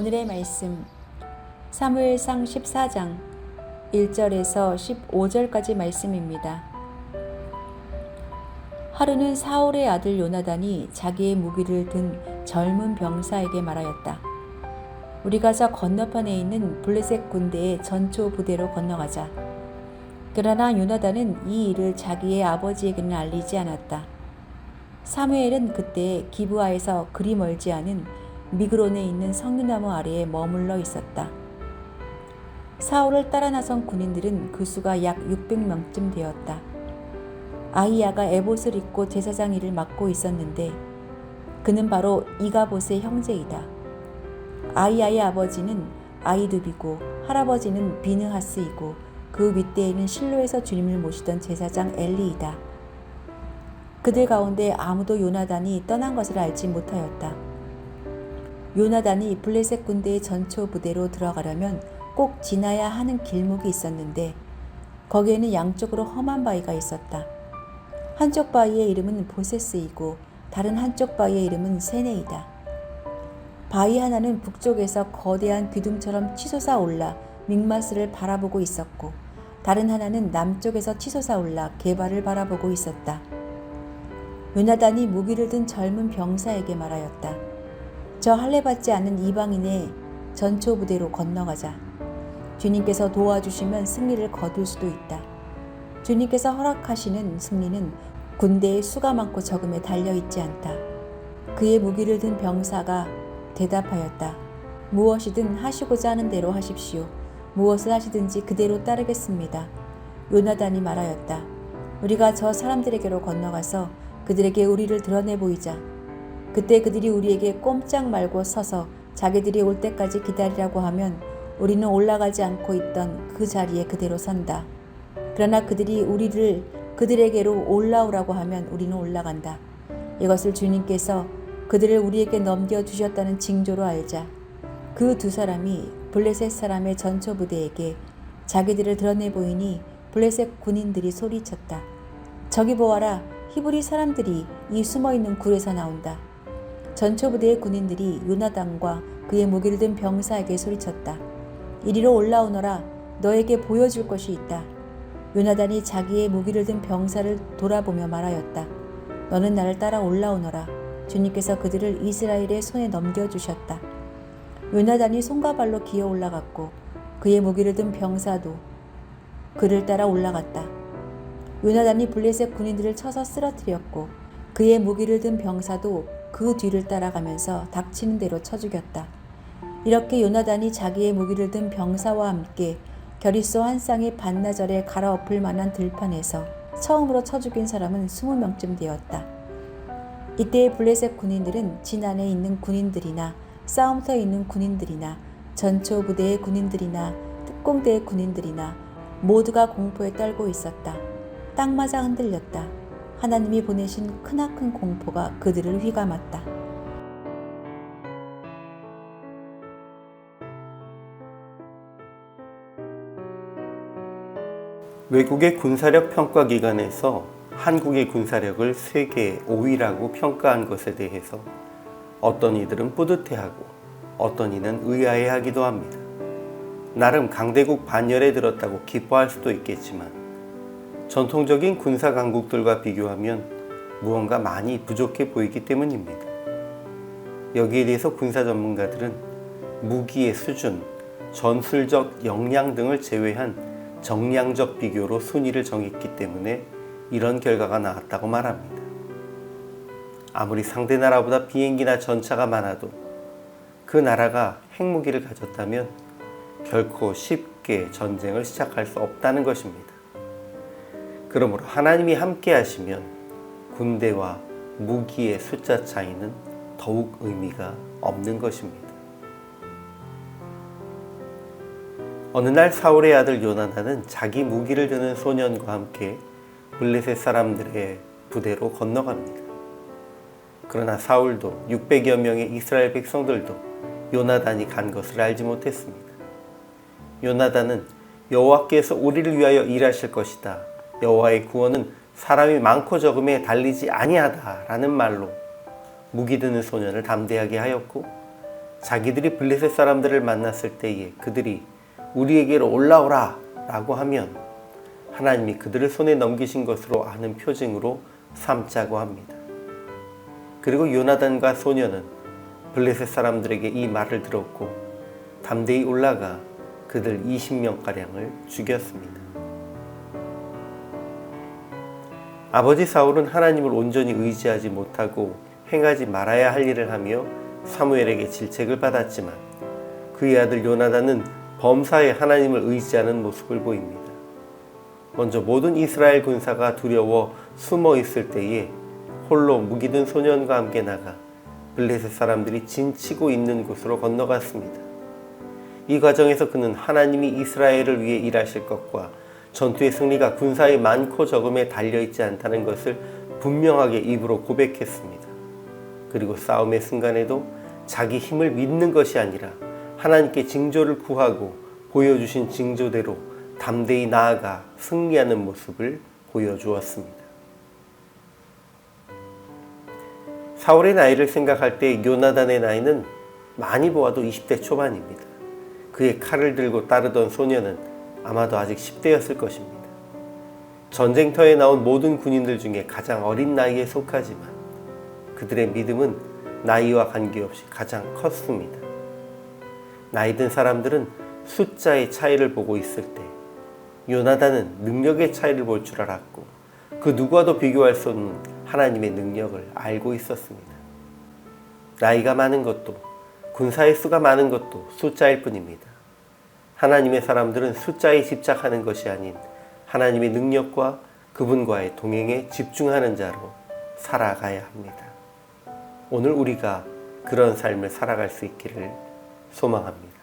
오늘의 말씀 사무엘상 14장 1절에서 15절까지 말씀입니다. 하루는 사울의 아들 요나단이 자기의 무기를 든 젊은 병사에게 말하였다. 우리가 저 건너편에 있는 블레셋 군대의 전초 부대로 건너가자. 그러나 요나단은 이 일을 자기의 아버지에게는 알리지 않았다. 사무엘은 그때 기브아에서 그리 멀지 않은 미그론에 있는 석류나무 아래에 머물러 있었다. 사울을 따라 나선 군인들은 그 수가 약 600명쯤 되었다. 아히야가 에봇을 입고 제사장 일을 맡고 있었는데 그는 바로 이가봇의 형제이다. 아히야의 아버지는 아히두비고 할아버지는 비느하스이고 그 윗대에는 실로에서 주님을 모시던 제사장 엘리이다. 그들 가운데 아무도 요나단이 떠난 것을 알지 못하였다. 요나단이 블레셋 군대의 전초 부대로 들어가려면 꼭 지나야 하는 길목이 있었는데 거기에는 양쪽으로 험한 바위가 있었다. 한쪽 바위의 이름은 보세스이고 다른 한쪽 바위의 이름은 세네이다. 바위 하나는 북쪽에서 거대한 기둥처럼 치솟아 올라 믹마스를 바라보고 있었고 다른 하나는 남쪽에서 치솟아 올라 게발을 바라보고 있었다. 요나단이 무기를 든 젊은 병사에게 말하였다. 저 할례받지 않은 이방인의 전초 부대로 건너가자. 주님께서 도와주시면 승리를 거둘 수도 있다. 주님께서 허락하시는 승리는 군대의 수가 많고 적음에 달려있지 않다. 그의 무기를 든 병사가 대답하였다. 무엇이든 하시고자 하는 대로 하십시오. 무엇을 하시든지 그대로 따르겠습니다. 요나단이 말하였다. 우리가 저 사람들에게로 건너가서 그들에게 우리를 드러내 보이자. 그때 그들이 우리에게 꼼짝 말고 서서 자기들이 올 때까지 기다리라고 하면 우리는 올라가지 않고 있던 그 자리에 그대로 선다. 그러나 그들이 우리를 그들에게로 올라오라고 하면 우리는 올라간다. 이것을 주님께서 그들을 우리에게 넘겨주셨다는 징조로 알자. 그 두 사람이 블레셋 사람의 전초 부대에게 자기들을 드러내 보이니 블레셋 군인들이 소리쳤다. 저기 보아라. 히브리 사람들이 이 숨어있는 굴에서 나온다. 전초 부대의 군인들이 요나단과 그의 무기를 든 병사에게 소리쳤다. 이리로 올라오너라. 너에게 보여줄 것이 있다. 요나단이 자기의 무기를 든 병사를 돌아보며 말하였다. 너는 나를 따라 올라오너라. 주님께서 그들을 이스라엘의 손에 넘겨주셨다. 요나단이 손과 발로 기어 올라갔고 그의 무기를 든 병사도 그를 따라 올라갔다. 요나단이 블레셋 군인들을 쳐서 쓰러뜨렸고 그의 무기를 든 병사도 그 뒤를 따라가면서 닥치는 대로 쳐 죽였다. 이렇게 요나단이 자기의 무기를 든 병사와 함께 겨릿소 한 쌍의 반나절에 갈아엎을 만한 들판에서 처음으로 쳐 죽인 사람은 20명쯤 되었다. 이때의 블레셋 군인들은 진안에 있는 군인들이나 싸움터에 있는 군인들이나 전초 부대의 군인들이나 특공대의 군인들이나 모두가 공포에 떨고 있었다. 땅마저 흔들렸다. 하나님이 보내신 크나큰 공포가 그들을 휘감았다. 외국의 군사력 평가 기관에서 한국의 군사력을 세계 5위라고 평가한 것에 대해서 어떤 이들은 뿌듯해하고 어떤 이는 의아해하기도 합니다. 나름 강대국 반열에 들었다고 기뻐할 수도 있겠지만 전통적인 군사 강국들과 비교하면 무언가 많이 부족해 보이기 때문입니다. 여기에 대해서 군사 전문가들은 무기의 수준, 전술적 역량 등을 제외한 정량적 비교로 순위를 정했기 때문에 이런 결과가 나왔다고 말합니다. 아무리 상대 나라보다 비행기나 전차가 많아도 그 나라가 핵무기를 가졌다면 결코 쉽게 전쟁을 시작할 수 없다는 것입니다. 그러므로 하나님이 함께 하시면 군대와 무기의 숫자 차이는 더욱 의미가 없는 것입니다. 어느 날 사울의 아들 요나단은 자기 무기를 드는 소년과 함께 블레셋 사람들의 부대로 건너갑니다. 그러나 사울도 600여 명의 이스라엘 백성들도 요나단이 간 것을 알지 못했습니다. 요나단은 여호와께서 우리를 위하여 일하실 것이다. 여호와의 구원은 사람이 많고 적음에 달리지 아니하다라는 말로 무기 드는 소년을 담대하게 하였고 자기들이 블레셋 사람들을 만났을 때에 그들이 우리에게로 올라오라 라고 하면 하나님이 그들을 손에 넘기신 것으로 아는 표징으로 삼자고 합니다. 그리고 요나단과 소년은 블레셋 사람들에게 이 말을 들었고 담대히 올라가 그들 20명가량을 죽였습니다. 아버지 사울은 하나님을 온전히 의지하지 못하고 행하지 말아야 할 일을 하며 사무엘에게 질책을 받았지만 그의 아들 요나단은 범사에 하나님을 의지하는 모습을 보입니다. 먼저 모든 이스라엘 군사가 두려워 숨어 있을 때에 홀로 무기 든 소년과 함께 나가 블레셋 사람들이 진치고 있는 곳으로 건너갔습니다. 이 과정에서 그는 하나님이 이스라엘을 위해 일하실 것과 전투의 승리가 군사의 많고 적음에 달려있지 않다는 것을 분명하게 입으로 고백했습니다. 그리고 싸움의 순간에도 자기 힘을 믿는 것이 아니라 하나님께 징조를 구하고 보여주신 징조대로 담대히 나아가 승리하는 모습을 보여주었습니다. 사울의 나이를 생각할 때 요나단의 나이는 많이 보아도 20대 초반입니다. 그의 칼을 들고 따르던 소년은 아마도 아직 10대였을 것입니다. 전쟁터에 나온 모든 군인들 중에 가장 어린 나이에 속하지만 그들의 믿음은 나이와 관계없이 가장 컸습니다. 나이 든 사람들은 숫자의 차이를 보고 있을 때 요나단은 능력의 차이를 볼 줄 알았고 그 누구와도 비교할 수 없는 하나님의 능력을 알고 있었습니다. 나이가 많은 것도 군사의 수가 많은 것도 숫자일 뿐입니다. 하나님의 사람들은 숫자에 집착하는 것이 아닌 하나님의 능력과 그분과의 동행에 집중하는 자로 살아가야 합니다. 오늘 우리가 그런 삶을 살아갈 수 있기를 소망합니다.